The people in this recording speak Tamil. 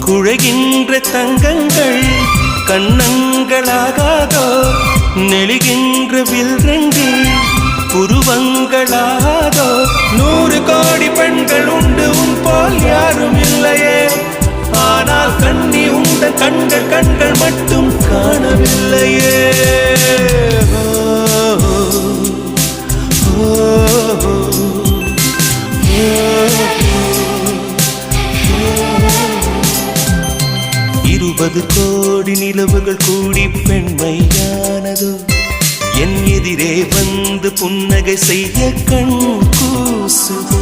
குழைகின்ற தங்கங்கள் கண்ணங்களாகாதோ நெளிகின்ற வில்ரங்கில் புருவங்களாகாதோ 100 கோடி பெண்கள் உண்டு உன் போல் யாரும் இல்லையே ஆனால் கண்ணி உண்ட கண்கள் மட்டும் காணவில்லையே இருபது கோடி நிலவுகள் கூடி பெண்மையானதோ என் எதிரே வந்து புன்னகை செய்ய கண் கூசுதோ